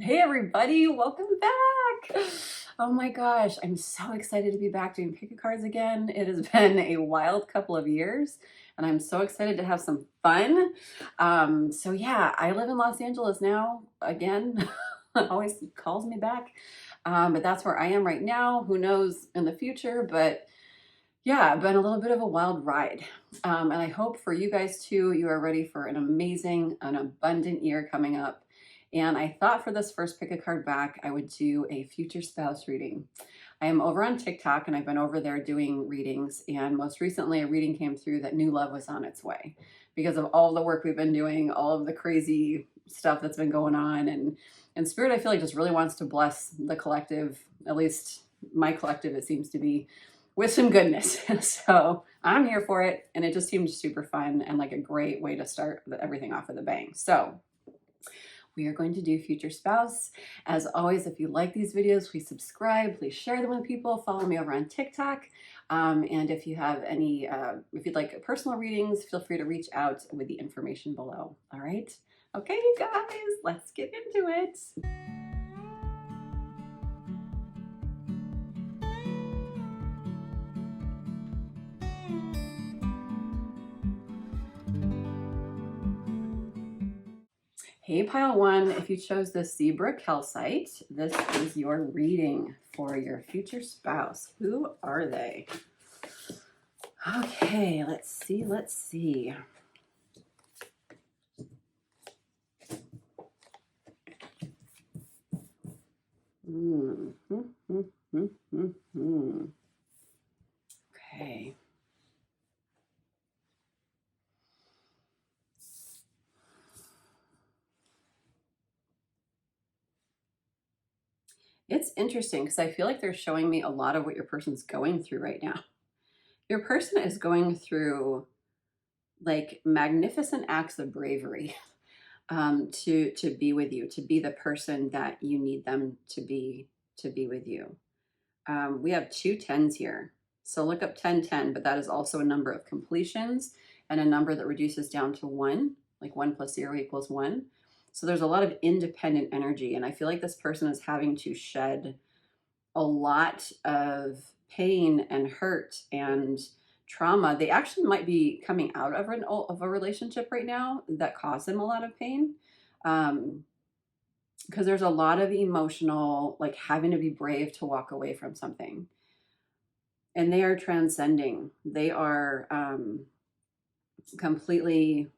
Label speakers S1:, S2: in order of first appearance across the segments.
S1: Hey everybody, welcome back. Oh my gosh, I'm so excited to be back doing pick a cards again. It has been a wild couple of years and I'm so excited to have some fun. So yeah, I live in Los Angeles now again. Always calls me back. But that's where I am right now. Who knows in the future, but yeah, been a little bit of a wild ride. And I hope for you guys too, you are ready for an amazing, an abundant year coming up. And I thought for this first pick a card back, I would do a future spouse reading. I am over on TikTok and I've been over there doing readings. And most recently, a reading came through that new love was on its way because of all the work we've been doing, all of the crazy stuff that's been going on. And Spirit, I feel like just really wants to bless the collective, at least my collective, it seems to be, with some goodness. So I'm here for it. And it just seemed super fun and like a great way to start everything off with a bang. So we are going to do future spouse. As always, if you like these videos, please subscribe, please share them with people, follow me over on TikTok. And if you have any, if you'd like personal readings, feel free to reach out with the information below. All right. Okay, you guys, let's get into it. Hey, pile one, if you chose the Zebra Calcite, this is your reading for your future spouse. Who are they? Okay, let's see, let's see. Okay. It's interesting because I feel like they're showing me a lot of what your person's going through right now. Your person is going through like magnificent acts of bravery to be with you, to be the person that you need them to be with you. We have 2 10s here. So look up 1010, but that is also a number of completions and a number that reduces down to 1, like 1 plus 0 equals 1. So there's a lot of independent energy. And I feel like this person is having to shed a lot of pain and hurt and trauma. They actually might be coming out of a relationship right now that caused them a lot of pain. Because there's a lot of emotional, like having to be brave to walk away from something. And they are transcending. They are completely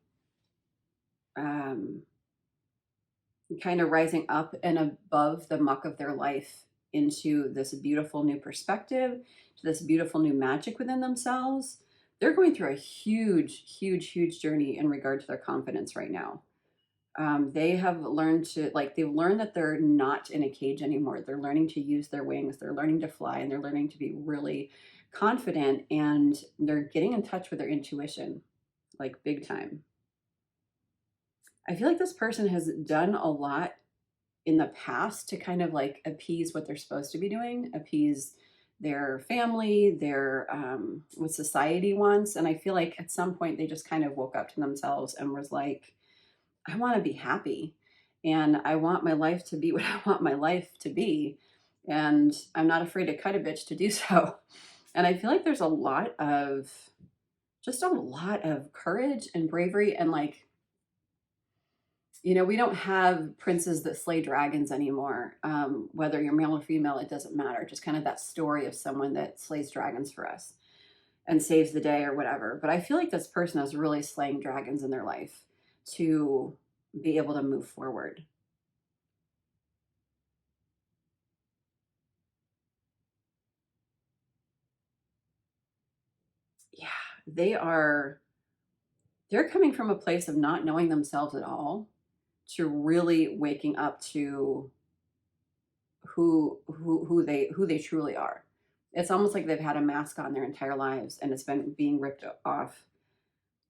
S1: kind of rising up and above the muck of their life into this beautiful new perspective, to this beautiful new magic within themselves. They're going through a huge, huge, huge journey in regard to their confidence right now. They have learned to, like, they've learned that they're not in a cage anymore. They're learning to use their wings. They're learning to fly, and they're learning to be really confident, and they're getting in touch with their intuition, like big time. I feel like this person has done a lot in the past to kind of like appease what they're supposed to be doing, appease their family, their what society wants. And I feel like at some point they just kind of woke up to themselves and was like, I want to be happy and I want my life to be what I want my life to be. And I'm not afraid to cut a bitch to do so. And I feel like there's a lot of, just a lot of courage and bravery and like, you know, we don't have princes that slay dragons anymore. Whether you're male or female, it doesn't matter. Just kind of that story of someone that slays dragons for us and saves the day or whatever. But I feel like this person is really slaying dragons in their life to be able to move forward. Yeah, they're coming from a place of not knowing themselves at all to really waking up to who they truly are. It's almost like they've had a mask on their entire lives and it's been being ripped off,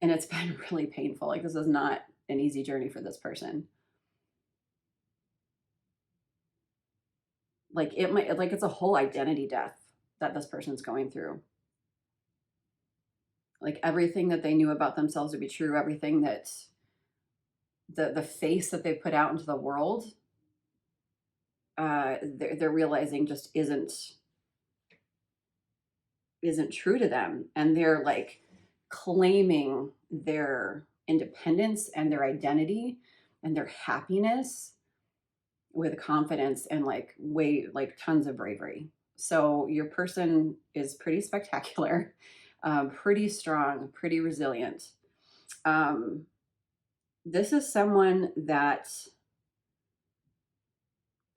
S1: and it's been really painful. Like, this is not an easy journey for this person. Like, it might, like, it's a whole identity death that this person's going through. Like, everything that they knew about themselves to be true, everything that the face that they put out into the world they're realizing just isn't true to them, and they're like claiming their independence and their identity and their happiness with confidence and like tons of bravery. So your person is pretty spectacular, pretty strong, pretty resilient. um, this is someone that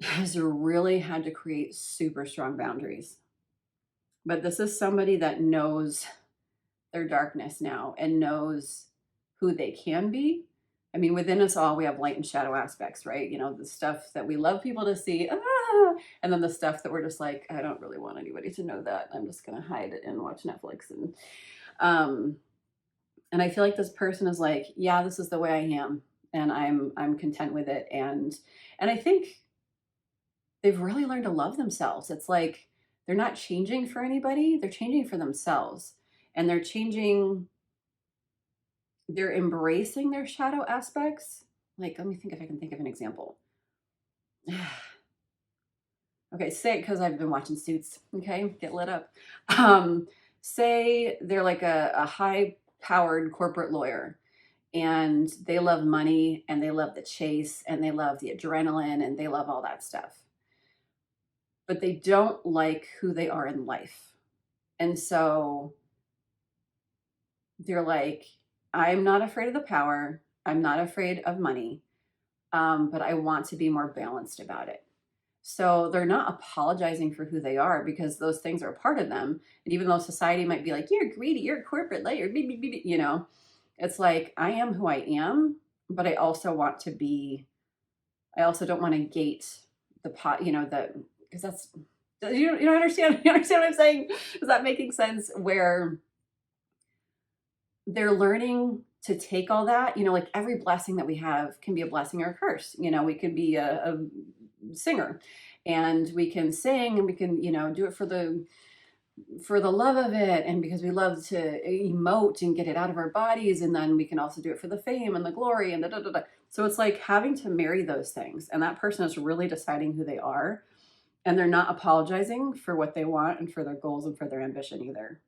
S1: has really had to create super strong boundaries, but this is somebody that knows their darkness now and knows who they can be. I mean, within us all, we have light and shadow aspects, right? You know, the stuff that we love people to see, and then the stuff that we're just like, I don't really want anybody to know that. I'm just going to hide it and watch Netflix. Um, and I feel like this person is like, yeah, this is the way I am, and I'm content with it. And I think they've really learned to love themselves. It's like they're not changing for anybody; they're changing for themselves, and they're embracing their shadow aspects. Like, let me think if I can think of an example. Okay, say, because I've been watching Suits, okay, get lit up. Say they're like a high-powered corporate lawyer, and they love money, and they love the chase, and they love the adrenaline, and they love all that stuff. But they don't like who they are in life. And so they're like, I'm not afraid of the power. I'm not afraid of money. But I want to be more balanced about it. So they're not apologizing for who they are, because those things are a part of them. And even though society might be like, you're greedy, you're a corporate layer, you know, it's like, I am who I am, but I also don't want to gate the pot, you know, because that's, you don't understand, you understand what I'm saying? Is that making sense? Where they're learning to take all that, you know, like every blessing that we have can be a blessing or a curse. You know, we can be a singer, and we can sing, and we can, you know, do it for the love of it, and because we love to emote and get it out of our bodies, and then we can also do it for the fame and the glory and so it's like having to marry those things, and that person is really deciding who they are, and they're not apologizing for what they want and for their goals and for their ambition either.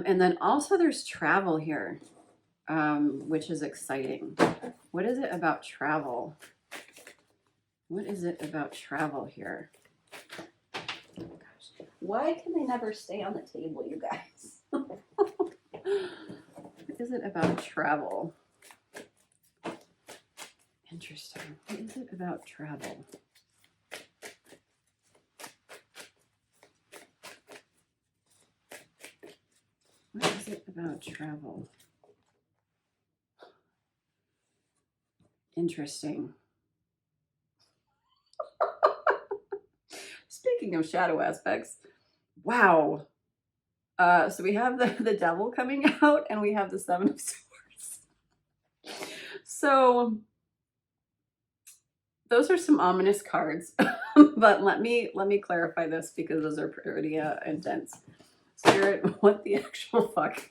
S1: And then also there's travel here, which is exciting. What is it about travel? What is it about travel here? Oh gosh, why can they never stay on the table, you guys? What is it about travel? Interesting. What is it about travel? What is it about travel? Interesting. Speaking of shadow aspects, wow. So we have the devil coming out, and we have the Seven of Swords. So those are some ominous cards, but let me clarify this, because those are pretty intense. Spirit, what the actual fuck?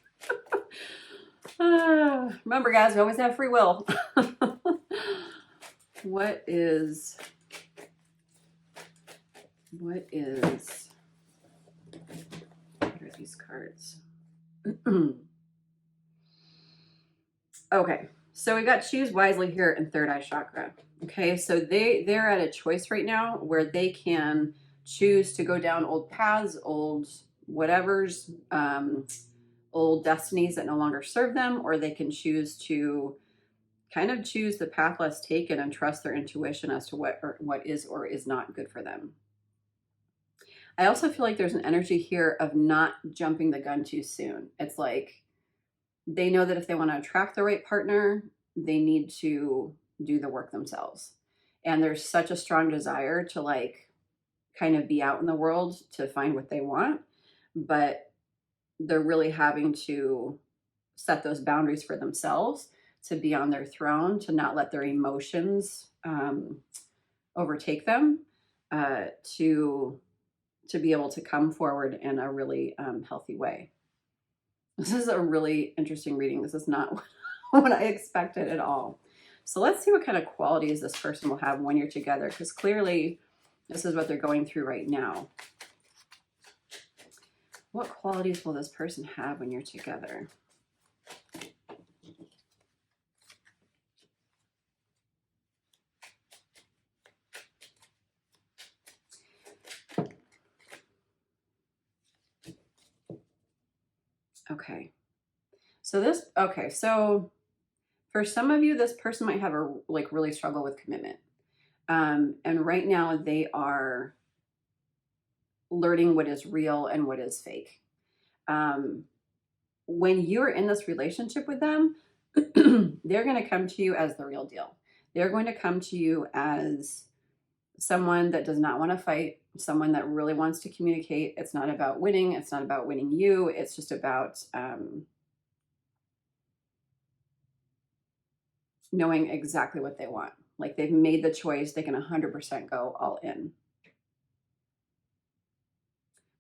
S1: Remember, guys, we always have free will. What are these cards? Okay, so we got choose wisely here in third eye chakra. Okay, so they're at a choice right now where they can choose to go down old paths, old whatevers, old destinies that no longer serve them, or they can choose to kind of choose the path less taken and trust their intuition as to what is or is not good for them. I also feel like there's an energy here of not jumping the gun too soon. It's like they know that if they want to attract the right partner, they need to do the work themselves. And there's such a strong desire to like kind of be out in the world to find what they want, but they're really having to set those boundaries for themselves, to be on their throne, to not let their emotions overtake them, to be able to come forward in a really healthy way. This is a really interesting reading. This is not what I expected at all. So let's see what kind of qualities this person will have when you're together, because clearly this is what they're going through right now. What qualities will this person have when you're together? Okay. So for some of you, this person might have a really struggle with commitment. And right now they are learning what is real and what is fake. When you're in this relationship with them, they're going to come to you as the real deal. They're going to come to you as someone that does not want to fight, someone that really wants to communicate. It's not about winning. It's not about winning you. It's just about knowing exactly what they want. Like they've made the choice. They can 100% go all in.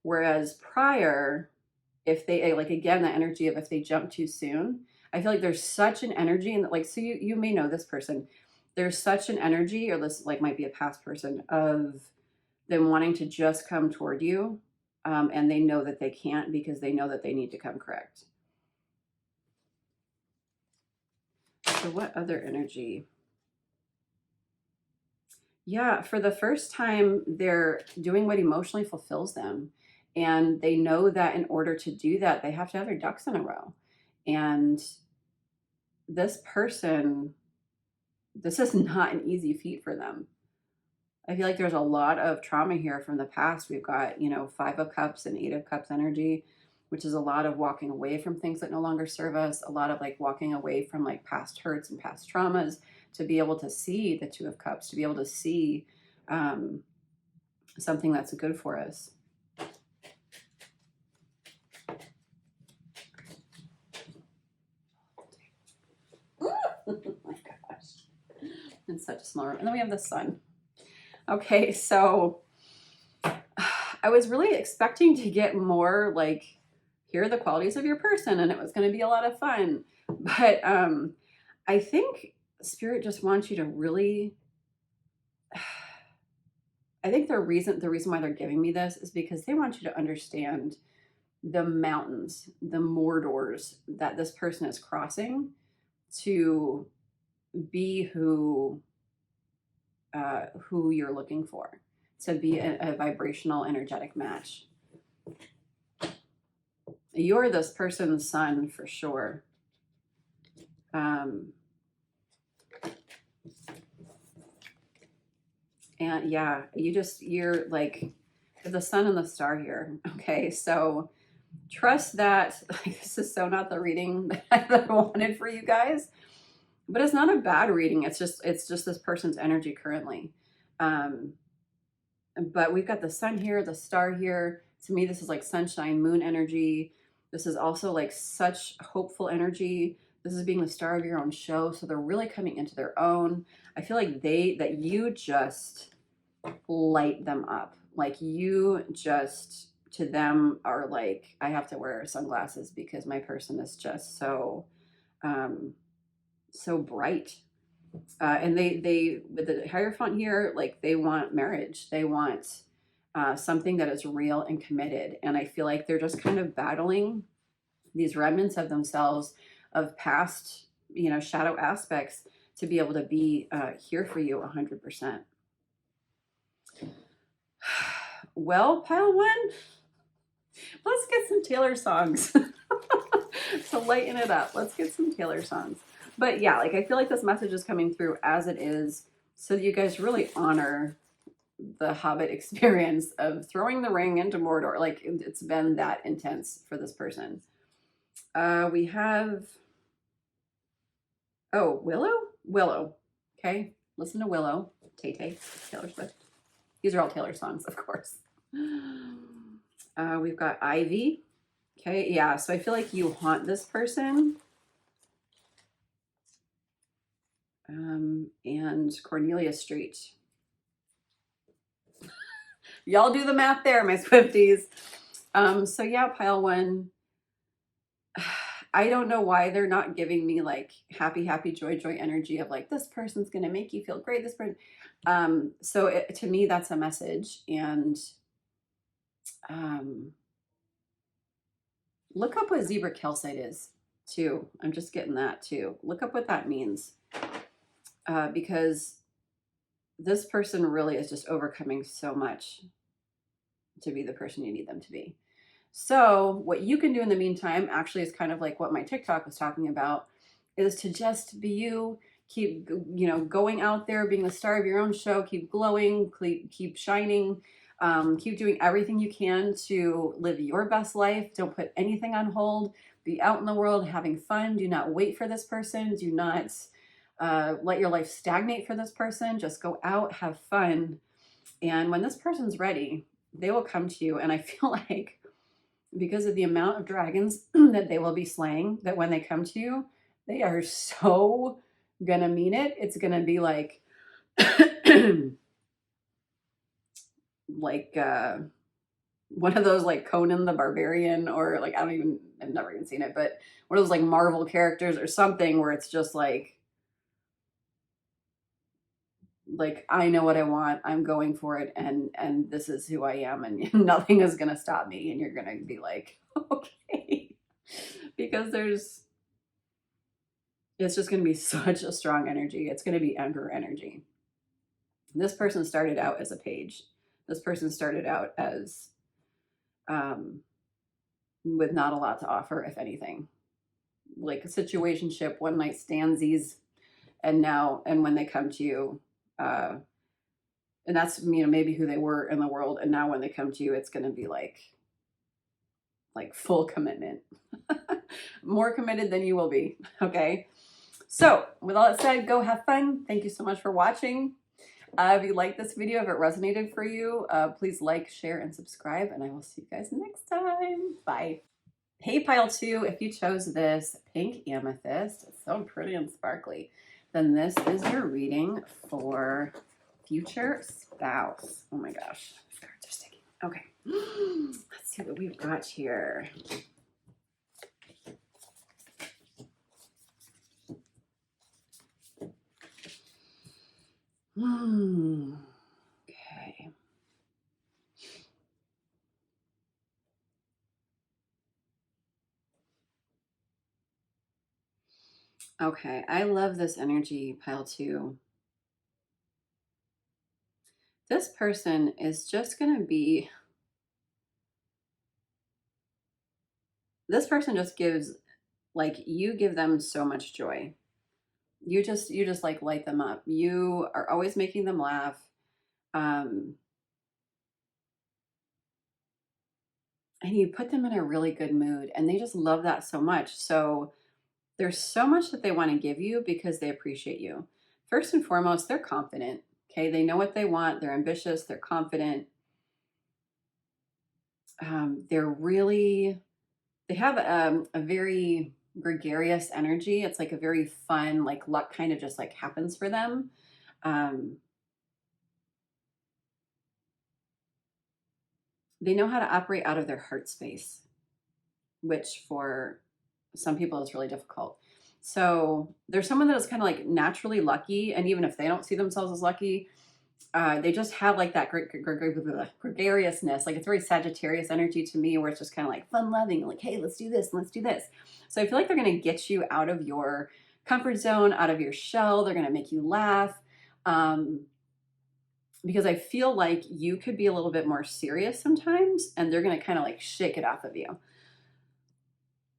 S1: Whereas prior, if they, like, again, the energy of if they jump too soon, I feel like there's such an energy, and like, so you may know this person. There's such an energy, or this like might be a past person, of them wanting to just come toward you. And they know that they can't because they know that they need to come correct. So what other energy? Yeah, for the first time, they're doing what emotionally fulfills them. And they know that in order to do that, they have to have their ducks in a row. And this person, this is not an easy feat for them. I feel like there's a lot of trauma here from the past. We've got, 5 of Cups and 8 of Cups energy, which is a lot of walking away from things that no longer serve us, a lot of like walking away from like past hurts and past traumas, to be able to see the 2 of Cups, to be able to see something that's good for us. Oh my gosh. In such a small room. And then we have the Sun. Okay, so I was really expecting to get more like, here are the qualities of your person, and it was going to be a lot of fun. But I think Spirit just wants you to really, I think the reason why they're giving me this is because they want you to understand the mountains, the Mordors that this person is crossing to be who you're looking for, to be a vibrational, energetic match. You're this person's sun for sure. And yeah, you're like the sun and the star here. Okay, so trust that this is so not the reading that I wanted for you guys, but it's not a bad reading. It's just this person's energy currently. But we've got the sun here, the star here. To me, this is like sunshine, moon energy. This is also like such hopeful energy. This is being the star of your own show. So they're really coming into their own. I feel like that you just light them up. Like you just, to them, are like, I have to wear sunglasses because my person is just so bright. And they with the Hierophant here, like they want marriage. They want something that is real and committed. And I feel like they're just kind of battling these remnants of themselves, of past, shadow aspects, to be able to be here for you 100%. Well, pile one, let's get some Taylor songs. So lighten it up. Let's get some Taylor songs. But yeah, like I feel like this message is coming through as it is, so that you guys really honor the Hobbit experience of throwing the ring into Mordor. Like it's been that intense for this person. We have, Willow. Okay, listen to Willow. Tay, Taylor Swift. These are all Taylor songs, of course. We've got Ivy. Okay, yeah, so I feel like you haunt this person. And Cornelia Street. Y'all do the math there, my Swifties. So yeah, pile one. I don't know why they're not giving me like happy, happy, joy, joy energy of like, this person's going to make you feel great. This person. So to me, that's a message. And um, look up what zebra calcite is too. I'm just getting that too. Look up what that means. Because this person really is just overcoming so much to be the person you need them to be. So what you can do in the meantime actually is kind of like what my TikTok was talking about, is to just be you, keep, you know, going out there, being the star of your own show, keep glowing, keep shining, keep doing everything you can to live your best life. Don't put anything on hold. Be out in the world having fun. Do not wait for this person. Do not let your life stagnate for this person. Just go out, have fun. And when this person's ready, they will come to you. And I feel like because of the amount of dragons that they will be slaying, that when they come to you, they are so gonna mean it. It's gonna be like, like one of those like Conan the Barbarian, or like, I've never even seen it, but one of those like Marvel characters or something where it's just like I know what I want, I'm going for it, and this is who I am, and nothing is gonna stop me. And you're gonna be like, okay, because it's just gonna be such a strong energy. It's gonna be emperor energy. This person started out as a page. This person started out as with not a lot to offer, if anything, like a situationship, one night standsies, and when they come to you, and that's, you know, maybe who they were in the world, and now when they come to you, it's going to be like full commitment. More committed than you will be. Okay, so with all that said, go have fun. Thank you so much for watching. If you liked this video, if it resonated for you, please like, share, and subscribe, and I will see you guys next time. Bye. Hey, pile 2, if you chose this pink amethyst, it's so pretty and sparkly, then this is your reading for future spouse. Oh my gosh, cards are sticking. Okay, let's see what we've got here. Okay. Okay, I love this energy, pile 2. This person is just going to be, this person just gives, like, you give them so much joy. You just like light them up. You are always making them laugh. And you put them in a really good mood, and they just love that so much. So there's so much that they want to give you because they appreciate you. First and foremost, they're confident. Okay, they know what they want. They're ambitious. They're confident. They have a very gregarious energy. It's like a very fun, like luck kind of just like happens for them. They know how to operate out of their heart space, which for some people is really difficult. So there's someone that is kind of like naturally lucky, and even if they don't see themselves as lucky, they just have like that gregariousness. Like, it's very Sagittarius energy to me, where it's just kind of like fun loving, like, hey, let's do this and let's do this. So I feel like they're going to get you out of your comfort zone, out of your shell. They're going to make you laugh. Because I feel like you could be a little bit more serious sometimes, and they're going to kind of like shake it off of you.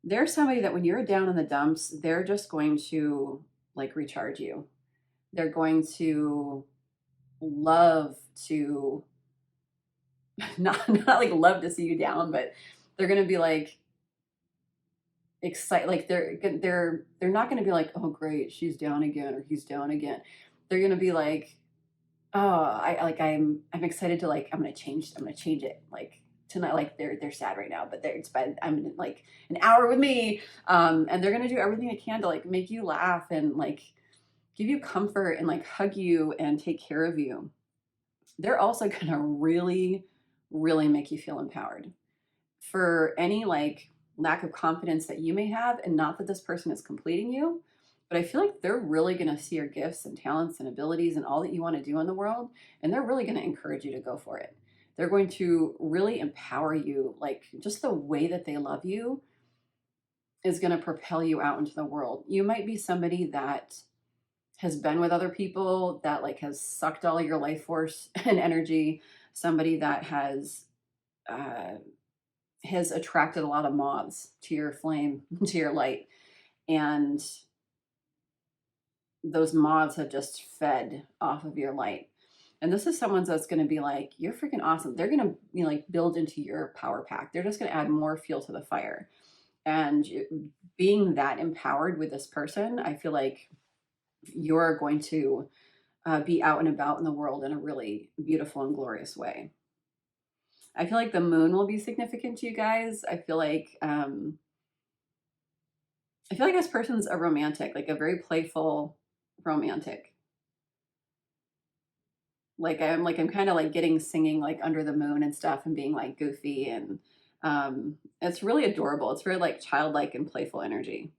S1: They're somebody that when you're down in the dumps, they're just going to like recharge you. They're going to love to not like love to see you down, but they're going to be like excited. Like they're not going to be like, oh great, she's down again, or he's down again. They're going to be like, oh, I'm excited to like, I'm going to change it. Like tonight, like they're sad right now, but I'm in like an hour with me. And they're going to do everything they can to like make you laugh and like give you comfort and like hug you and take care of you. They're also going to really, really make you feel empowered. For any like lack of confidence that you may have, and not that this person is completing you, but I feel like they're really going to see your gifts and talents and abilities and all that you want to do in the world, and they're really going to encourage you to go for it. They're going to really empower you, like just the way that they love you is going to propel you out into the world. You might be somebody that has been with other people, that like has sucked all of your life force and energy, somebody that uh, has attracted a lot of moths to your flame, to your light. And those moths have just fed off of your light. And this is someone that's going to be like, you're freaking awesome. They're going to, you know, like build into your power pack. They're just going to add more fuel to the fire. And being that empowered with this person, I feel like you're going to be out and about in the world in a really beautiful and glorious way. I feel like the moon will be significant to you guys. I feel like this person's a romantic, like a very playful romantic. I'm kind of like getting singing like under the moon and stuff and being like goofy, and it's really adorable. It's very like childlike and playful energy.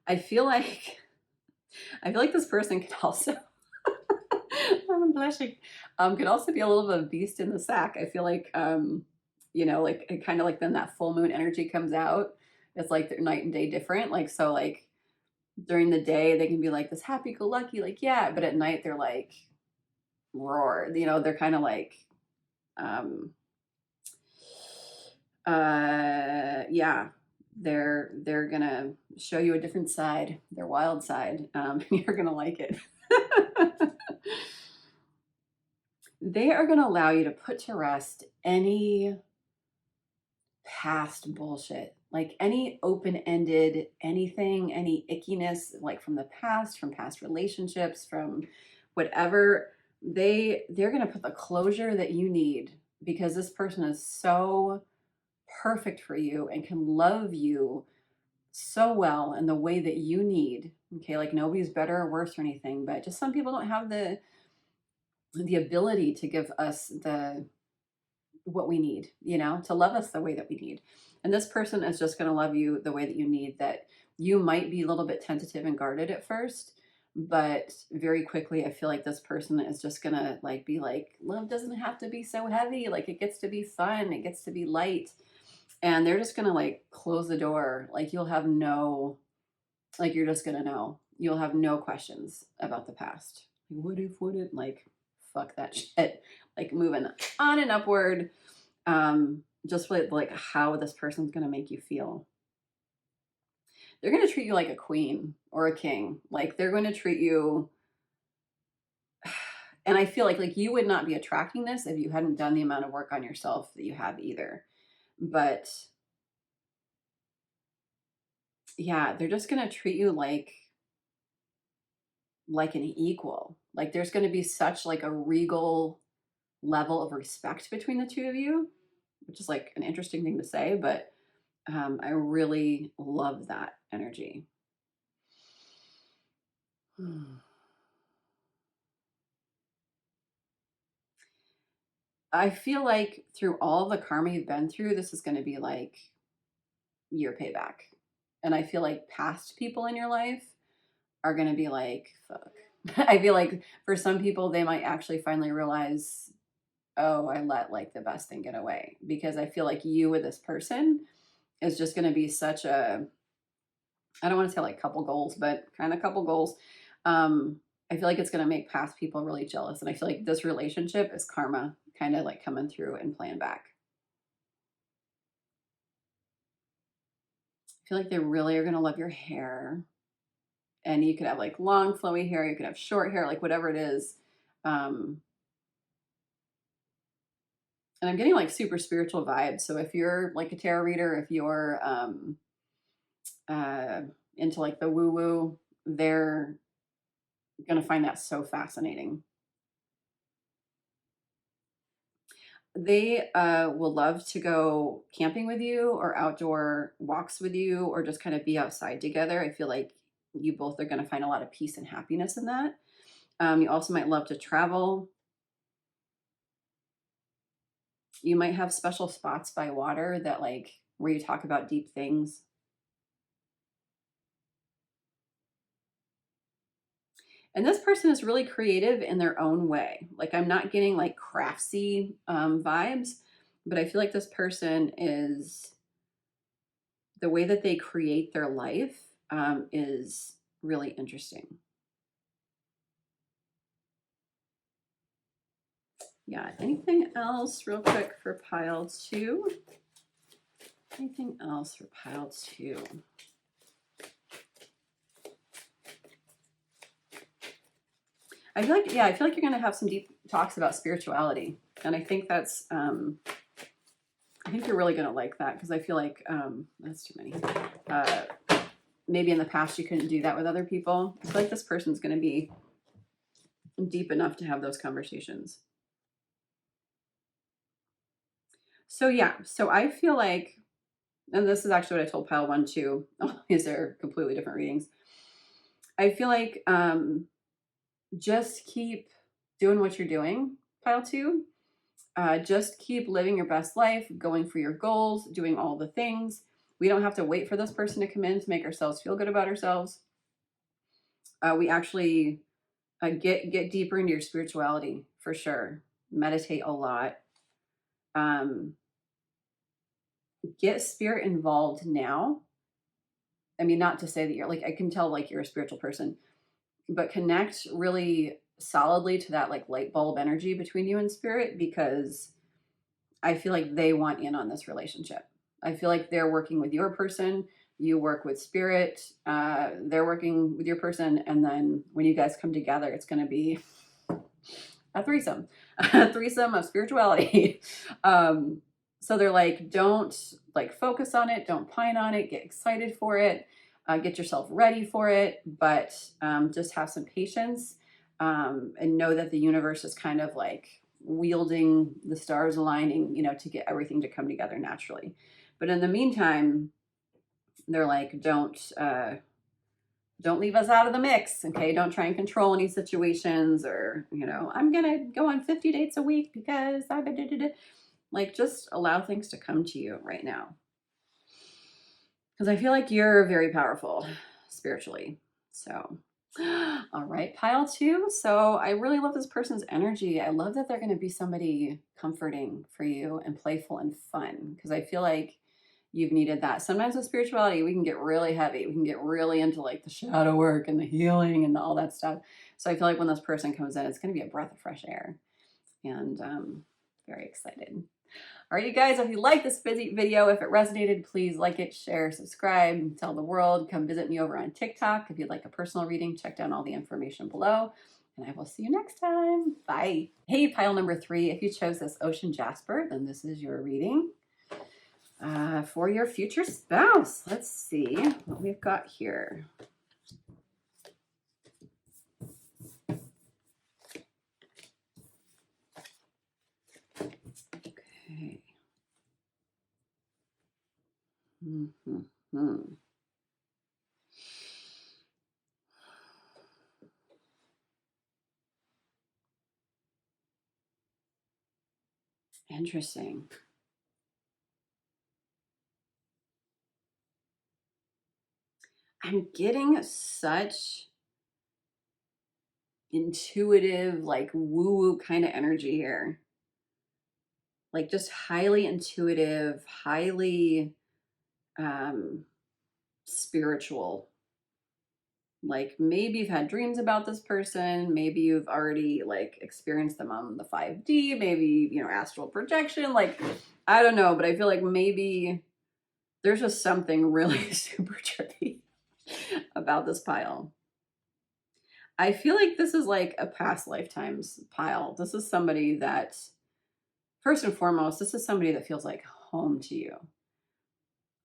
S1: I feel like this person could also I'm blushing. Could also be a little bit of a beast in the sack. I feel like you know, like it kind of like then that full moon energy comes out. It's like they're night and day different. Like so like during the day they can be like this happy go lucky, like yeah, but at night they're like roar. You know, they're kind of like um yeah, they're gonna show you a different side, their wild side. And you're gonna like it. They are gonna allow you to put to rest any past bullshit, like any open-ended anything, any ickiness, like from the past, from past relationships, from whatever. They're going to put the closure that you need, because this person is so perfect for you and can love you so well in the way that you need. Okay, like nobody's better or worse or anything, but just some people don't have the ability to give us the what we need, you know, to love us the way that we need. And this person is just going to love you the way that you need, that you might be a little bit tentative and guarded at first, but very quickly I feel like this person is just going to like be like, love doesn't have to be so heavy, like it gets to be fun, it gets to be light. And they're just going to like close the door. Like you'll have no, like you're just going to know. You'll have no questions about the past. What if, like fuck that shit. Like moving on and upward. Just with like how this person's gonna make you feel. They're gonna treat you like a queen or a king. Like they're going to treat you, and I feel like you would not be attracting this if you hadn't done the amount of work on yourself that you have either. But yeah, they're just gonna treat you like an equal. Like there's gonna be such like a regal level of respect between the two of you, which is like an interesting thing to say, but I really love that energy. I feel like through all the karma you've been through, this is going to be like your payback. And I feel like past people in your life are going to be like, fuck. I feel like for some people, they might actually finally realize, oh, I let like the best thing get away. Because I feel like you with this person is just going to be such a, I don't want to say like couple goals, but kind of couple goals. I feel like it's going to make past people really jealous. And I feel like this relationship is karma kind of like coming through and playing back. I feel like they really are going to love your hair. And you could have like long flowy hair. You could have short hair, like whatever it is. And I'm getting like super spiritual vibes. So if you're like a tarot reader, if you're into like the woo woo, they're going to find that so fascinating. They will love to go camping with you or outdoor walks with you or just kind of be outside together. I feel like you both are going to find a lot of peace and happiness in that. You also might love to travel. You might have special spots by water that like where you talk about deep things. And this person is really creative in their own way. Like I'm not getting like craftsy vibes, but I feel like this person is, the way that they create their life is really interesting. Yeah, anything else real quick for pile 2? Anything else for pile 2? I feel like, yeah, I feel like you're going to have some deep talks about spirituality. And I think that's, I think you're really going to like that, because I feel like, that's too many. Maybe in the past you couldn't do that with other people. I feel like this person's going to be deep enough to have those conversations. So yeah, so I feel like, and this is actually what I told pile 1 too. Oh, these are completely different readings. I feel like just keep doing what you're doing, pile 2. Just keep living your best life, going for your goals, doing all the things. We don't have to wait for this person to come in to make ourselves feel good about ourselves. We actually get deeper into your spirituality for sure. Meditate a lot. Get spirit involved now. I mean, not to say that you're like, I can tell like you're a spiritual person, but connect really solidly to that like light bulb energy between you and spirit, because I feel like they want in on this relationship. I feel like they're working with your person. You work with spirit. They're working with your person. And then when you guys come together, it's going to be a threesome, a threesome of spirituality. So they're like, don't like focus on it. Don't pine on it. Get excited for it. Get yourself ready for it. But just have some patience and know that the universe is kind of like wielding the stars aligning, you know, to get everything to come together naturally. But in the meantime, they're like, don't leave us out of the mix. Okay. Don't try and control any situations, or, you know, I'm going to go on 50 dates a week because I like, just allow things to come to you right now. Because I feel like you're very powerful spiritually. So, all right, pile 2. So I really love this person's energy. I love that they're going to be somebody comforting for you and playful and fun, because I feel like you've needed that. Sometimes with spirituality, we can get really heavy. We can get really into like the shadow work and the healing and all that stuff. So I feel like when this person comes in, it's going to be a breath of fresh air. And very excited. All right, you guys, if you like this video, if it resonated, please like it, share, subscribe, tell the world. Come visit me over on TikTok. If you'd like a personal reading, check down all the information below. And I will see you next time. Bye. Hey, pile number 3. If you chose this Ocean Jasper, then this is your reading for your future spouse. Let's see what we've got here. Okay. Interesting. I'm getting such intuitive, like woo-woo kind of energy here. Like just highly intuitive, highly spiritual. Like maybe you've had dreams about this person. Maybe you've already like experienced them on the 5D, maybe, you know, astral projection. Like, I don't know, but I feel like maybe there's just something really super trippy about this pile. I feel like this is like a past lifetimes pile. This is somebody that, first and foremost, this is somebody that feels like home to you.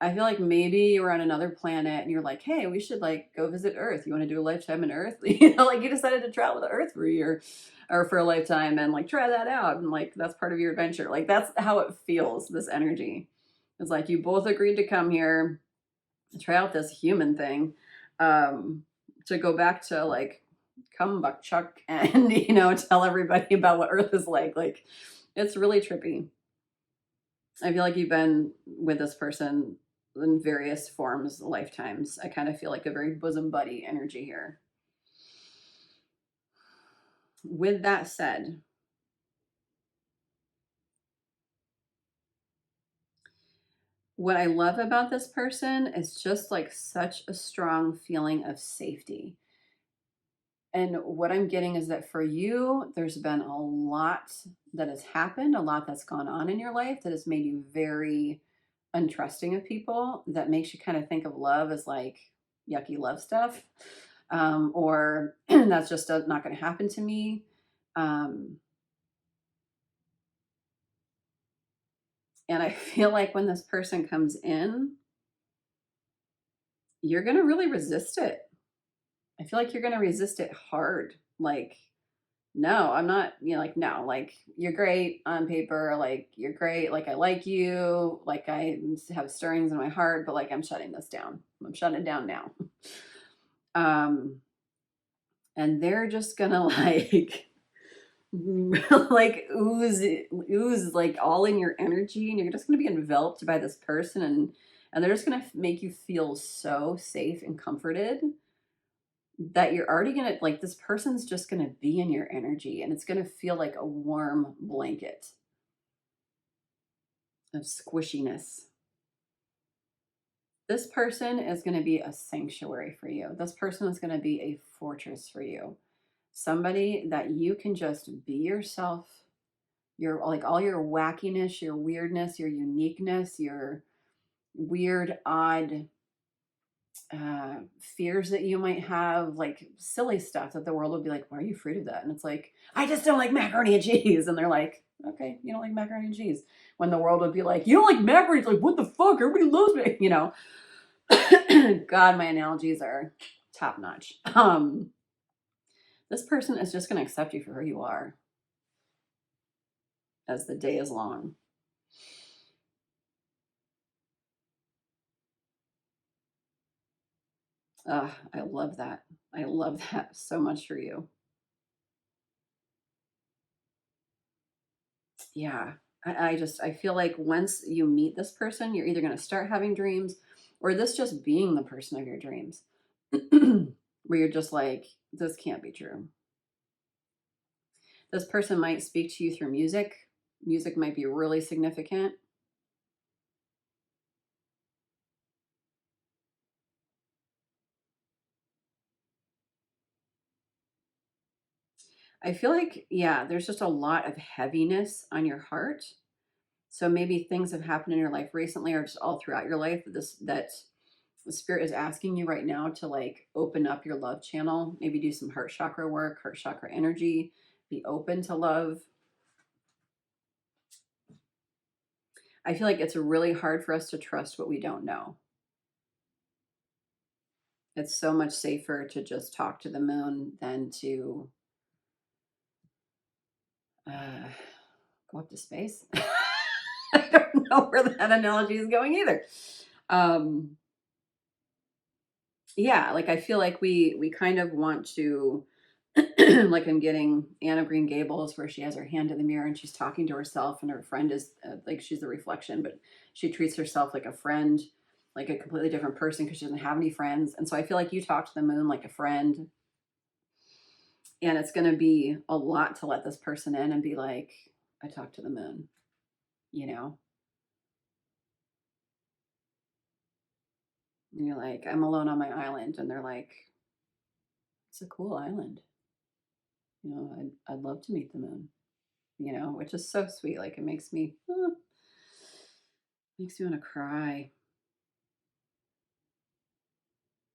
S1: I feel like maybe you were on another planet and you're like, hey, we should like go visit Earth. You want to do a lifetime in Earth? You know, like you decided to travel to Earth for a year or for a lifetime and like try that out. And like, that's part of your adventure. Like that's how it feels, this energy. It's like you both agreed to come here, to try out this human thing, to go back to like come buck chuck and, you know, tell everybody about what Earth is like. Like it's really trippy. I feel like you've been with this person in various forms, lifetimes. I kind of feel like a very bosom buddy energy here. With that said, what I love about this person is just like such a strong feeling of safety. And what I'm getting is that for you, there's been a lot that has happened, a lot that's gone on in your life that has made you very untrusting of people, that makes you kind of think of love as like yucky love stuff, or that's just not going to happen to me. Um, and I feel like when this person comes in, you're going to really resist it. I feel like you're going to resist it hard. Like, no, I'm not, like, no, like, you're great on paper. Like, you're great. Like, I like you. Like, I have stirrings in my heart, but like, I'm shutting this down. I'm shutting it down now. And they're just gonna like, like ooze like all in your energy, and you're just gonna be enveloped by this person, and they're just gonna make you feel so safe and comforted that you're already gonna like this person's just gonna be in your energy, and it's gonna feel like a warm blanket of squishiness. This person is going to be a sanctuary for you. This person is going to be a fortress for you. Somebody that you can just be yourself. Your like all your wackiness, your weirdness, your uniqueness, your weird, odd fears that you might have, like silly stuff that the world would be like, why are you afraid of that? And it's like, I just don't like macaroni and cheese. And they're like, okay, you don't like macaroni and cheese. When the world would be like, you don't like macaroni, it's like, what the fuck? Everybody loves me, God, my analogies are top notch. This person is just going to accept you for who you are as the day is long. I love that. I love that so much for you. Yeah. I feel like once you meet this person, you're either going to start having dreams or this just being the person of your dreams where you're just like, this can't be true. This person might speak to you through music. Music might be really significant. I feel like, yeah, there's just a lot of heaviness on your heart. So maybe things have happened in your life recently or just all throughout your life that the spirit is asking you right now to like open up your love channel, maybe do some heart chakra work, heart chakra energy, be open to love. I feel like it's really hard for us to trust what we don't know. It's so much safer to just talk to the moon than to go up to space. I don't know where that analogy is going either. Um, yeah, like I feel like we kind of want to like I'm getting Anne of Green Gables where she has her hand in the mirror and she's talking to herself and her friend is like she's the reflection, but she treats herself like a friend, like a completely different person because she doesn't have any friends. And so I feel like you talk to the moon like a friend, and it's going to be a lot to let this person in and be like, I talked to the moon, you know? And you're like, I'm alone on my island. And they're like, it's a cool island. I'd love to meet the moon, which is so sweet. Like it makes me want to cry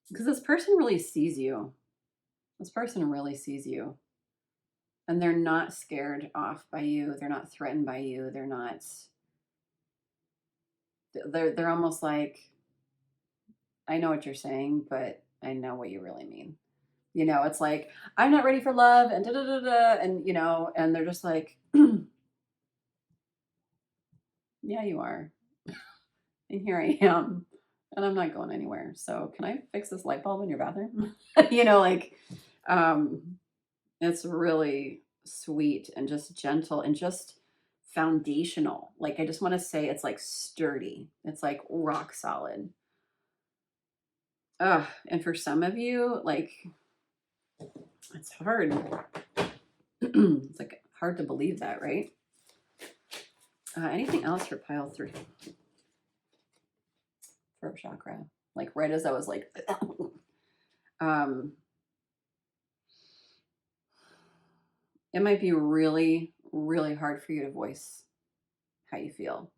S1: because this person really sees you. This person really sees you, and they're not scared off by you. They're not threatened by you. They're not. They're almost like, I know what you're saying, but I know what you really mean. It's like I'm not ready for love, and da da da da, and they're just like, yeah, you are, and here I am. And I'm not going anywhere. So can I fix this light bulb in your bathroom? Like it's really sweet and just gentle and just foundational. Like, I just want to say it's like sturdy. It's like rock solid. And for some of you, like, it's hard. It's like hard to believe that, right? Anything else for pile 3? Throat chakra. Like right as I was like, it might be really, really hard for you to voice how you feel,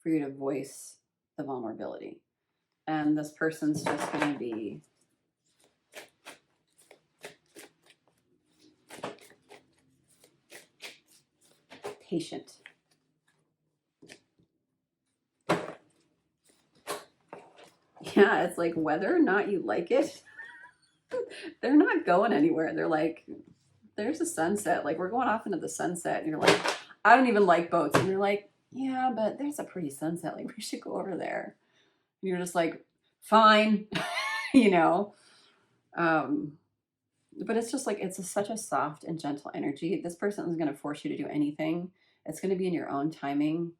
S1: for you to voice the vulnerability. And this person's just going to be patient. Yeah, it's like whether or not you like it, they're not going anywhere. They're like, there's a sunset. Like, we're going off into the sunset. And you're like, I don't even like boats. And you're like, yeah, but there's a pretty sunset. Like, we should go over there. And you're just like, fine, you know? But it's just like, it's such a soft and gentle energy. This person isn't going to force you to do anything. It's going to be in your own timing.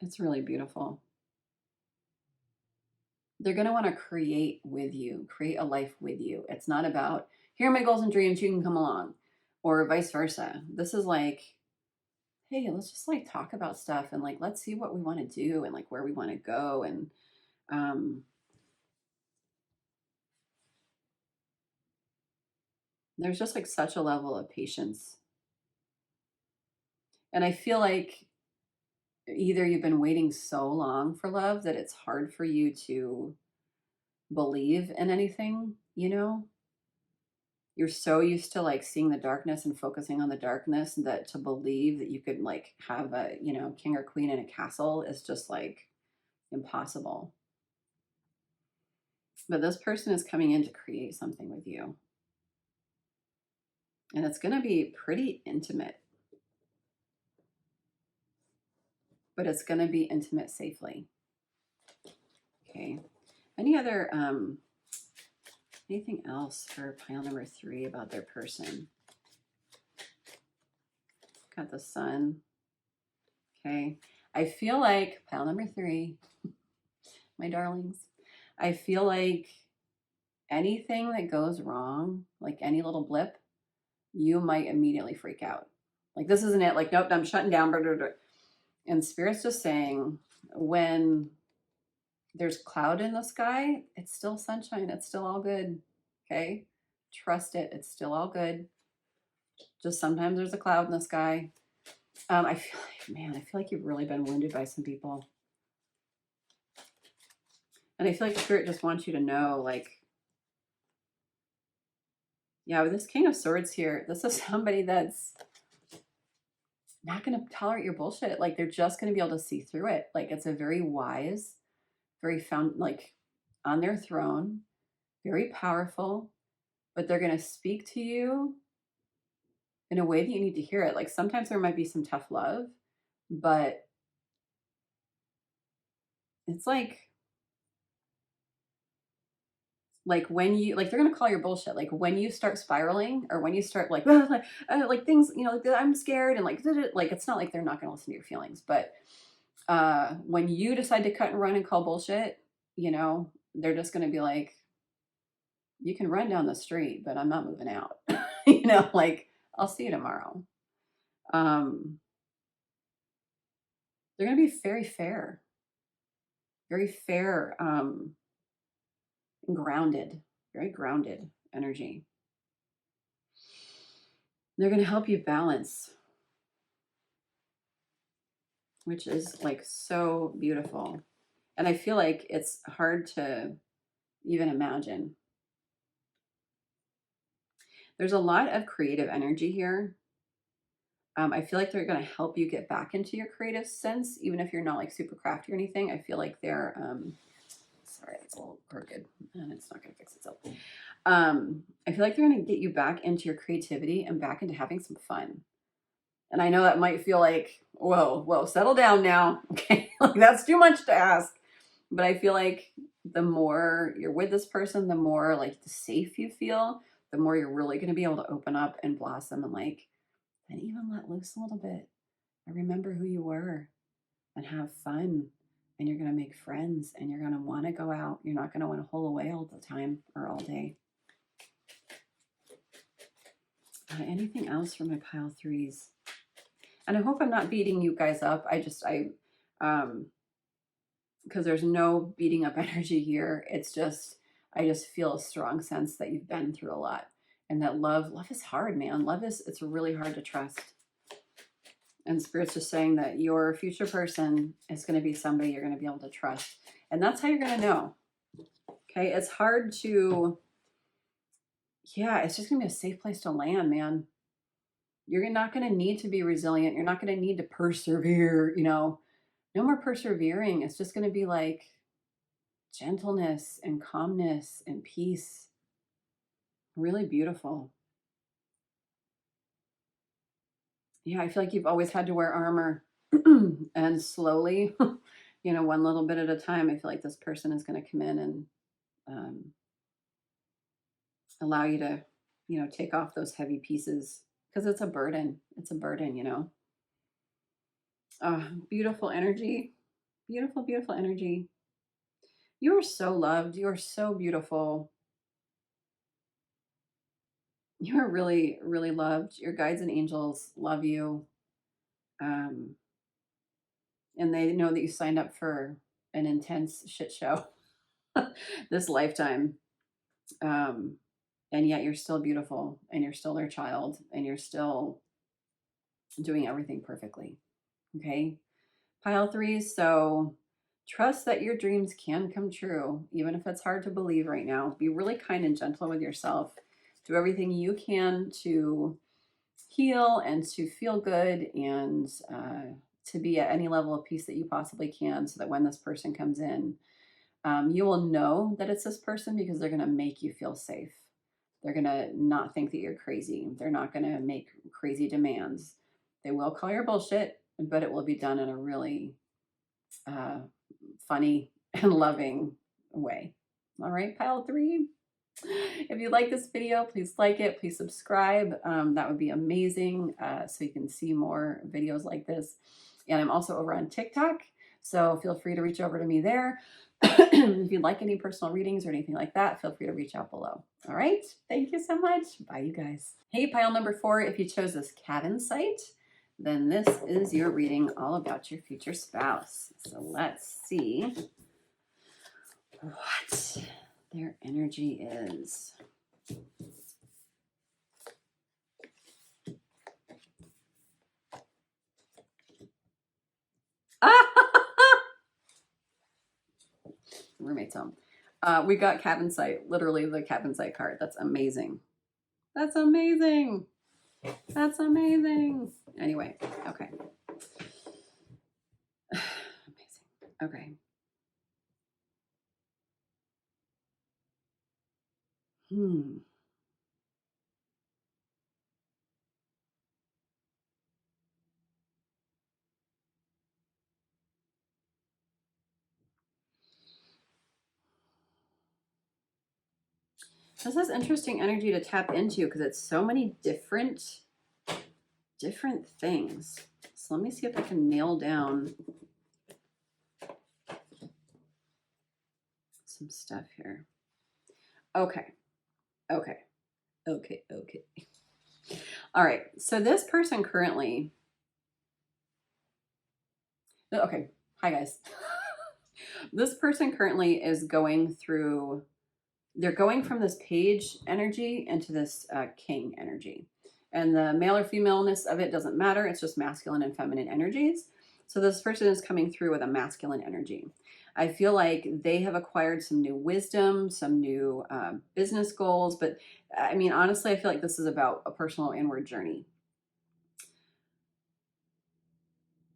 S1: It's really beautiful. They're going to want to create with you, create a life with you. It's not about, here are my goals and dreams, you can come along, or vice versa. This is like, hey, let's just like talk about stuff and like, let's see what we want to do and like where we want to go. And there's just like such a level of patience. And I feel like either you've been waiting so long for love that it's hard for you to believe in anything, you know? You're so used to like seeing the darkness and focusing on the darkness that to believe that you could like have a, you know, king or queen in a castle is just like impossible. But this person is coming in to create something with you. And it's going to be pretty intimate. But it's going to be intimate safely. Okay. Any other, anything else for pile number 3 about their person? Got the sun. Okay. I feel like pile number 3, my darlings, I feel like anything that goes wrong, like any little blip, you might immediately freak out. Like, this isn't it. Like, nope, I'm shutting down. Blah, blah, blah. And Spirit's just saying, when there's cloud in the sky, it's still sunshine. It's still all good. Okay. Trust it. It's still all good. Just sometimes there's a cloud in the sky. I feel like, man, I feel like you've really been wounded by some people. And I feel like Spirit just wants you to know, like, yeah, with this King of Swords here, this is somebody that's not going to tolerate your bullshit. Like, they're just going to be able to see through it. Like, it's a very wise, very like on their throne, very powerful, but they're going to speak to you in a way that you need to hear it. Like, sometimes there might be some tough love, but it's like when you, like, they're going to call your bullshit. Like, when you start spiraling or when you start like, like things, you know, like, I'm scared and like, it's not like they're not going to listen to your feelings, but when you decide to cut and run and call bullshit, you know, they're just going to be like, you can run down the street, but I'm not moving out. You know, like, I'll see you tomorrow. They're going to be very fair, and grounded, very grounded energy. They're going to help you balance, which is like so beautiful. And I feel like it's hard to even imagine. There's a lot of creative energy here. I feel like they're going to help you get back into your creative sense, even if you're not like super crafty or anything. I feel like they're, sorry, it's a little crooked and it's not going to fix itself. I feel like they're going to get you back into your creativity and back into having some fun. And I know that might feel like, whoa, settle down now. Okay, like, that's too much to ask. But I feel like the more you're with this person, the more like safe you feel, the more you're really going to be able to open up and blossom and like and even let loose a little bit and remember who you were and have fun. And you're going to make friends and you're going to want to go out. You're not going to want to hole away all the time or all day. Anything else for my pile threes? And I hope I'm not beating you guys up. Because there's no beating up energy here. It's just, I just feel a strong sense that you've been through a lot and that love is hard, man. It's really hard to trust. And Spirit's just saying that your future person is going to be somebody you're going to be able to trust. And that's how you're going to know. Okay. It's hard to, yeah, it's just going to be a safe place to land, man. You're not going to need to be resilient. You're not going to need to persevere, you know. No more persevering. It's just going to be like gentleness and calmness and peace. Really beautiful. Yeah, I feel like you've always had to wear armor and slowly, you know, one little bit at a time, I feel like this person is going to come in and allow you to, you know, take off those heavy pieces because it's a burden. It's a burden, you know. Beautiful energy. Beautiful, beautiful energy. You are so loved. You are so beautiful. You are really, really loved. Your guides and angels love you. And they know that you signed up for an intense shit show this lifetime. And yet you're still beautiful and you're still their child and you're still doing everything perfectly. Okay. Pile threes. So trust that your dreams can come true, even if it's hard to believe right now. Be really kind and gentle with yourself. Do everything you can to heal and to feel good and to be at any level of peace that you possibly can so that when this person comes in, you will know that it's this person because they're going to make you feel safe. They're going to not think that you're crazy. They're not going to make crazy demands. They will call your bullshit, but it will be done in a really funny and loving way. All right, pile three. If you like this video, please like it. Please subscribe. That would be amazing so you can see more videos like this. And I'm also over on TikTok, so feel free to reach over to me there. If you'd like any personal readings or anything like that, feel free to reach out below. All right. Thank you so much. Bye, you guys. Hey, pile number 4, if you chose this Cavansite, then this is your reading all about your future spouse. So let's see what their energy is. Roommate's home. We got Cavansite, literally the Cavansite card. That's amazing. That's amazing. That's amazing. Anyway, okay. Amazing. Okay. This is interesting energy to tap into because it's so many different things. So let me see if I can nail down some stuff here. Okay. All right. So this person currently, okay. Hi guys. This person currently is going through, they're going from this page energy into this king energy. And the male or femaleness of it doesn't matter. It's just masculine and feminine energies. So this person is coming through with a masculine energy. I feel like they have acquired some new wisdom, some new business goals. But I mean, honestly, I feel like this is about a personal inward journey.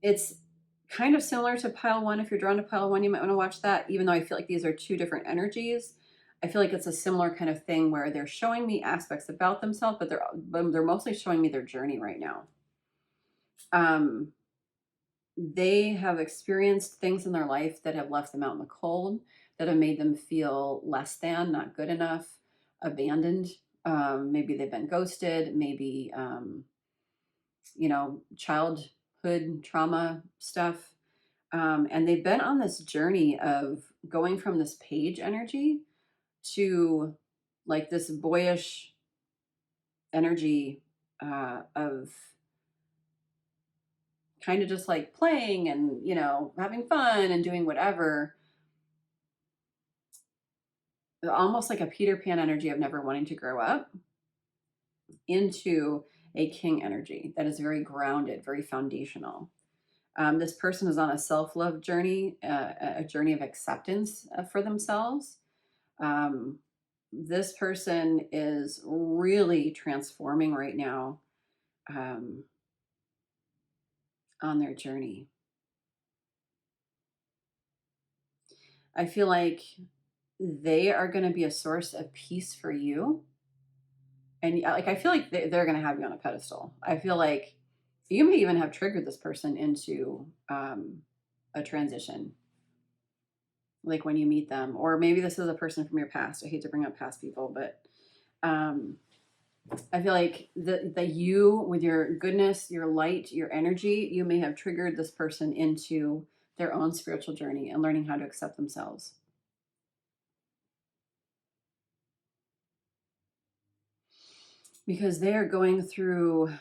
S1: It's kind of similar to pile 1. If you're drawn to pile 1, you might want to watch that, even though I feel like these are 2 different energies. I feel like it's a similar kind of thing where they're showing me aspects about themselves, but they're mostly showing me their journey right now. They have experienced things in their life that have left them out in the cold, that have made them feel less than, not good enough, abandoned. Maybe they've been ghosted. Maybe childhood trauma stuff. And they've been on this journey of going from this page energy to like this boyish energy of kind of just like playing and, having fun and doing whatever. Almost like a Peter Pan energy of never wanting to grow up into a king energy that is very grounded, very foundational. This person is on a self-love journey, a journey of acceptance for themselves. This person is really transforming right now on their journey. I feel like they are going to be a source of peace for you. And like, I feel like they're going to have you on a pedestal. I feel like you may even have triggered this person into a transition. Like when you meet them, or maybe this is a person from your past. I hate to bring up past people, but I feel like that you, with your goodness, your light, your energy, you may have triggered this person into their own spiritual journey and learning how to accept themselves. Because they are going through,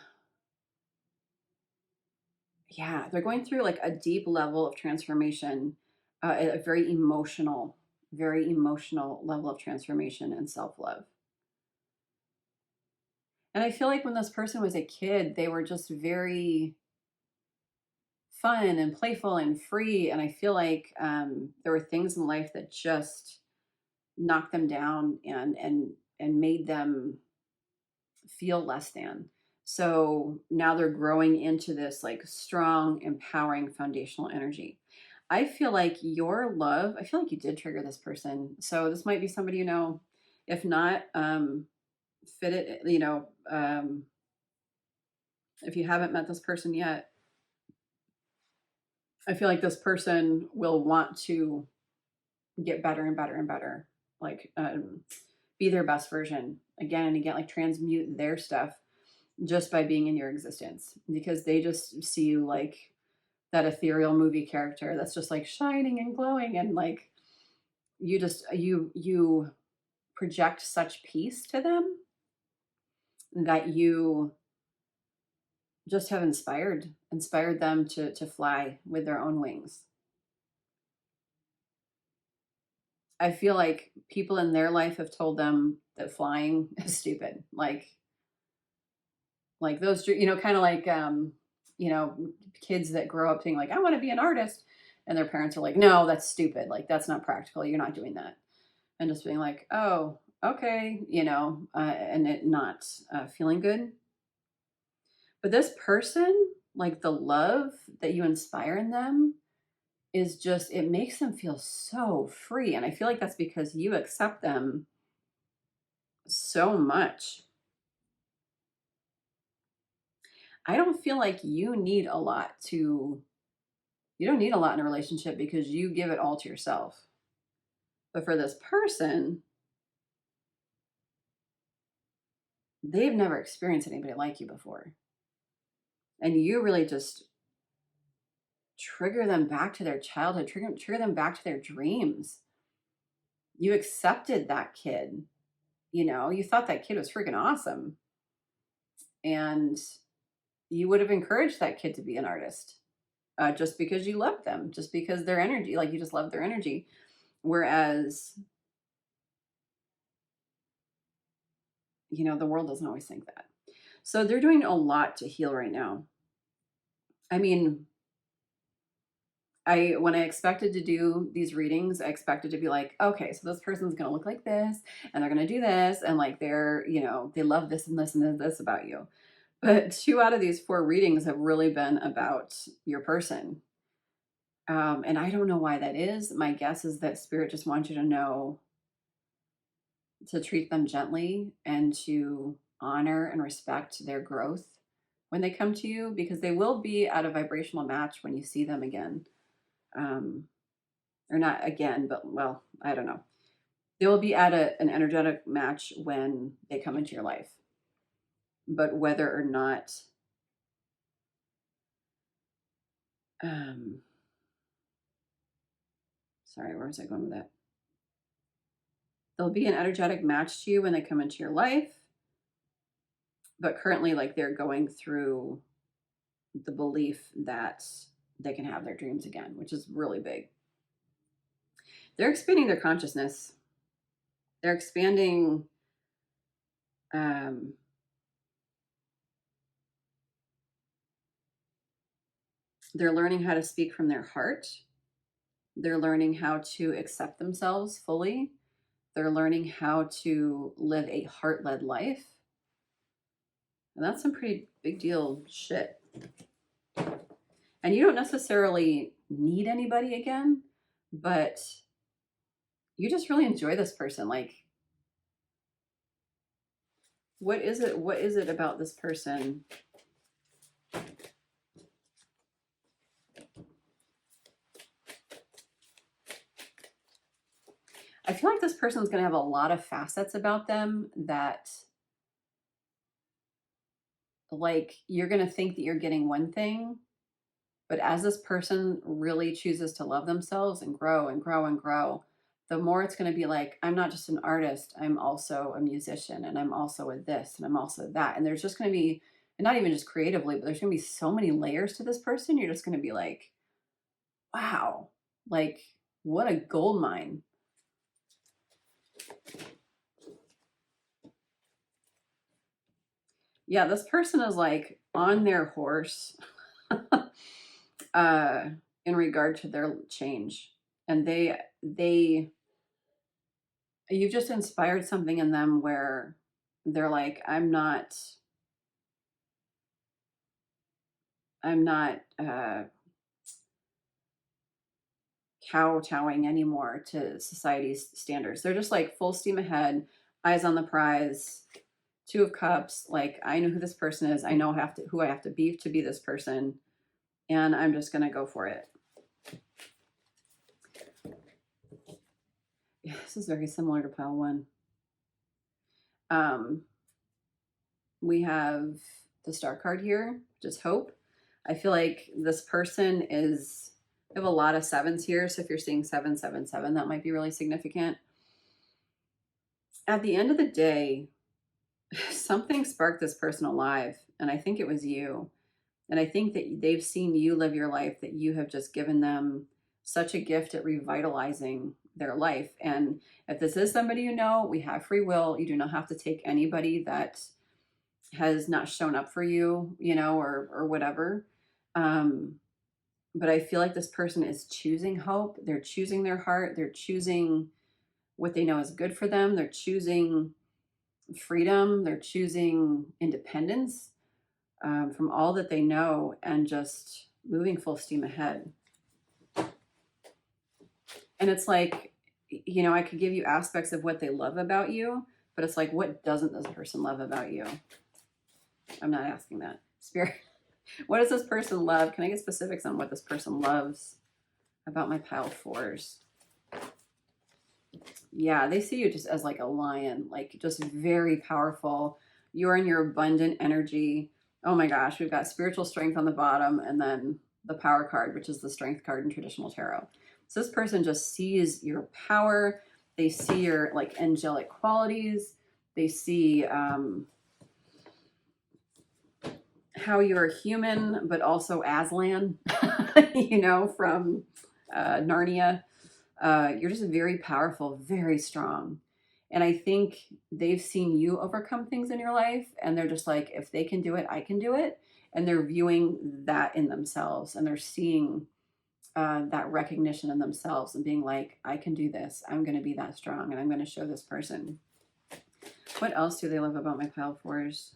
S1: they're going through like a deep level of transformation, a very emotional level of transformation and self-love. And I feel like when this person was a kid, they were just very fun and playful and free. And I feel like there were things in life that just knocked them down and made them feel less than. So now they're growing into this like strong, empowering, foundational energy. I feel like your love, I feel like you did trigger this person. So this might be somebody you know. If not, fit it, if you haven't met this person yet, I feel like this person will want to get better and better and better. Like, be their best version again and again, like transmute their stuff just by being in your existence, because they just see you like that ethereal movie character that's just like shining and glowing, and like you project such peace to them that you just have inspired them to fly with their own wings. I feel like people in their life have told them that flying is stupid. Like those, kind of like, kids that grow up being like, I want to be an artist. And their parents are like, no, that's stupid. Like, that's not practical. You're not doing that. And just being like, oh, okay, and it not feeling good. But this person, like the love that you inspire in them is just, it makes them feel so free. And I feel like that's because you accept them so much. I don't feel like you don't need a lot in a relationship because you give it all to yourself. But for this person, they've never experienced anybody like you before. And you really just trigger them back to their childhood, trigger them back to their dreams. You accepted that kid. You thought that kid was freaking awesome. And you would have encouraged that kid to be an artist. Just because you love them, just because their energy, like you just love their energy. Whereas, the world doesn't always think that. So they're doing a lot to heal right now. I mean, when I expected to do these readings, I expected to be like, okay, so this person's going to look like this and they're going to do this. And like, they're, they love this and this and this about you. But 2 out of these 4 readings have really been about your person. And I don't know why that is. My guess is that spirit just wants you to know to treat them gently and to honor and respect their growth when they come to you, because they will be at a vibrational match when you see them again. Or not again, but well, I don't know. They will be at an energetic match when they come into your life. But whether or not Sorry, where was I going with that? They'll be an energetic match to you when they come into your life, but currently, like, they're going through the belief that they can have their dreams again, which is really big. They're expanding their consciousness. They're expanding they're learning how to speak from their heart. They're learning how to accept themselves fully. They're learning how to live a heart-led life. And that's some pretty big deal shit. And you don't necessarily need anybody again, but you just really enjoy this person. Like, what is it? What is it about this person? I feel like this person's going to have a lot of facets about them that, like, you're going to think that you're getting one thing, but as this person really chooses to love themselves and grow and grow and grow, the more it's going to be like, I'm not just an artist, I'm also a musician, and I'm also a this, and I'm also that. And there's just going to be, and not even just creatively, but there's going to be so many layers to this person. You're just going to be like, wow, like, what a gold mine. Yeah, this person is like on their horse in regard to their change. And you've just inspired something in them where they're like, I'm not kowtowing anymore to society's standards. They're just like full steam ahead, eyes on the prize, Two of Cups. Like, I know who this person is. I know who I have to be this person, and I'm just gonna go for it. Yeah, this is very similar to pile one. We have the Star card here, which is hope. I feel like this person is, I have a lot of sevens here, so if you're seeing 777, that might be really significant. At the end of the day, something sparked this person alive, and I think it was you. And I think that they've seen you live your life, that you have just given them such a gift at revitalizing their life. And if this is somebody you know, we have free will. You do not have to take anybody that has not shown up for you, you know, or whatever. But I feel like this person is choosing hope. They're choosing their heart. They're choosing what they know is good for them. They're choosing freedom. They're choosing independence from all that they know and just moving full steam ahead. And it's like, you know, I could give you aspects of what they love about you, but it's like, what doesn't this person love about you? I'm not asking that. Spirit, what does this person love? Can I get specifics on what this person loves about my pile fours? Yeah, they see you just as like a lion, like just very powerful. You're in your abundant energy. Oh my gosh, we've got spiritual strength on the bottom and then the power card, which is the strength card in traditional tarot. So this person just sees your power. They see your like angelic qualities. They see how you're human, but also Aslan, you know, from Narnia. You're just very powerful, very strong. And I think they've seen you overcome things in your life, and they're just like, if they can do it, I can do it. And they're viewing that in themselves, and they're seeing that recognition in themselves and being like, I can do this. I'm going to be that strong, and I'm going to show this person. What else do they love about my pile fours?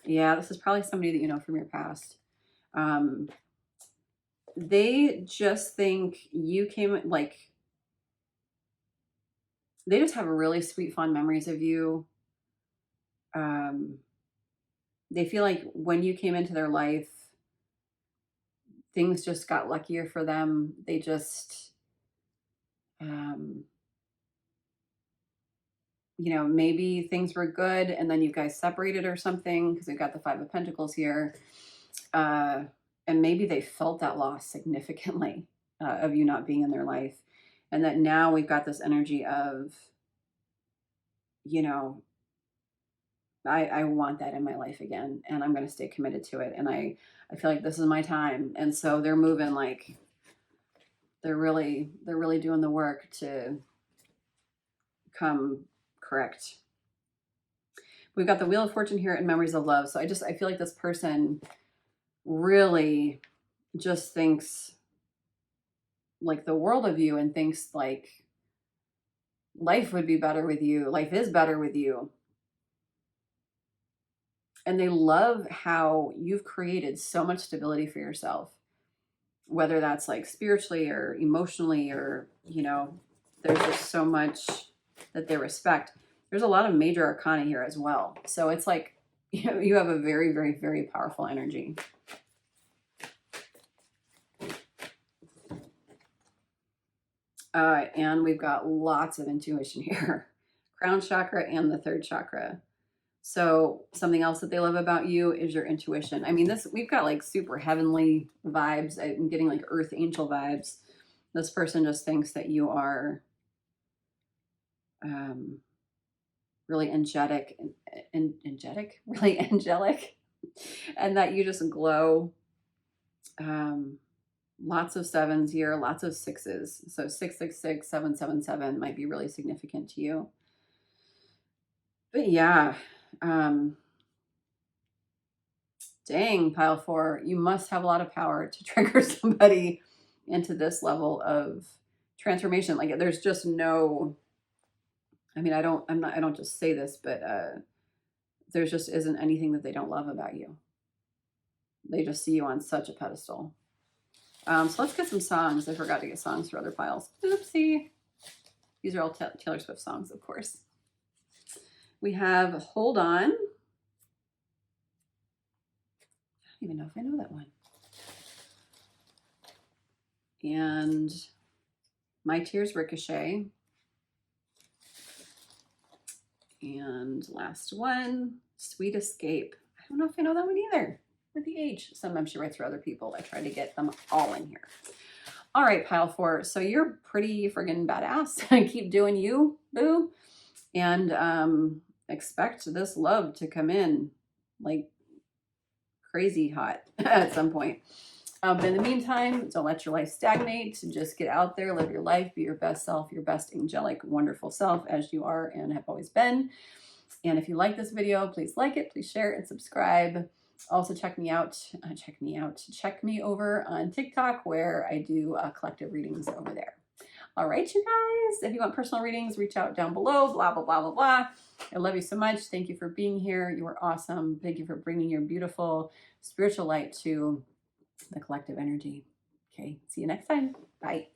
S1: Yeah, this is probably somebody that you know from your past. They just think you came, like, they just have really sweet, fond memories of you. They feel like when you came into their life, things just got luckier for them. They just, you know, maybe things were good and then you guys separated or something, because we've got the Five of Pentacles here. And And maybe they felt that loss significantly of you not being in their life. And that now we've got this energy of, you know, I want that in my life again, and I'm going to stay committed to it. And I feel like this is my time. And so they're moving like they're really doing the work to come correct. We've got the Wheel of Fortune here and Memories of Love. So I feel like this person really just thinks like the world of you and thinks like life would be better with you. Life is better with you. And they love how you've created so much stability for yourself, whether that's like spiritually or emotionally, or, you know, there's just so much that they respect. There's a lot of major arcana here as well. So it's like, you know, you have a very, very, very powerful energy. And we've got lots of intuition here. Crown chakra and the third chakra. So something else that they love about you is your intuition. I mean, we've got like super heavenly vibes. I'm getting like earth angel vibes. This person just thinks that you are really angelic, really angelic, and that you just glow. Lots of sevens here, lots of sixes. So 666, 777 might be really significant to you. But yeah, dang, pile 4, you must have a lot of power to trigger somebody into this level of transformation. Like there's just no, I mean, I don't just say this, but there just isn't anything that they don't love about you. They just see you on such a pedestal. So let's get some songs. I forgot to get songs for other piles. Oopsie. These are all Taylor Swift songs, of course. We have Hold On. I don't even know if I know that one. And My Tears Ricochet. And last one, Sweet Escape. I don't know if I know that one either. With the H. Sometimes she writes for other people. I try to get them all in here. All right, pile 4. So you're pretty friggin' badass. Keep doing you, boo. And expect this love to come in like crazy hot at some point. But in the meantime, don't let your life stagnate. Just get out there, live your life, be your best self, your best angelic, wonderful self as you are and have always been. And if you like this video, please like it, please share it and subscribe. Also check me over on TikTok, where I do collective readings over there. All right, you guys, if you want personal readings, reach out down below, blah, blah, blah, blah, blah. I love you so much. Thank you for being here. You are awesome. Thank you for bringing your beautiful spiritual light to the collective energy. Okay, see you next time. Bye.